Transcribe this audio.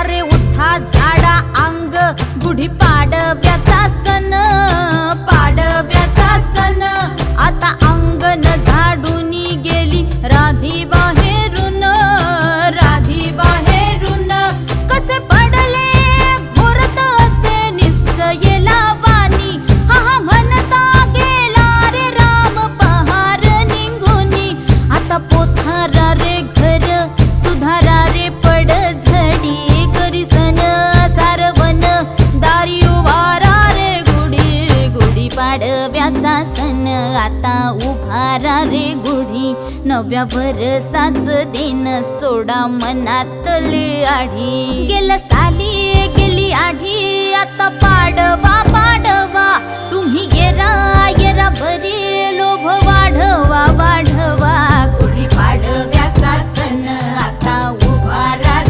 अरे उठा झाडा अंग गुढी पाडव्याचा सण, पाडव्याचा सण. आता अंगण झाडून गेली राधी बाहेरून, राधी बाहेरून. कसे पडले घोरत असे निश्चयेला वाणी, हा हा म्हणता गेला रे राम पहार निघूनी. आता पोथारा रे घर सुधारा रे पड झडी, करी सन सारवन दारी उभारा रे गुढी, गुढी पाडव्याचा सण. आता उभारा रे गुढी नव्या वर्षाच दिन, सोडा मनातली आढी. गेल्या साली गेली आढी, आता पाडवा पाडवा तुम्ही येरा येरा बरी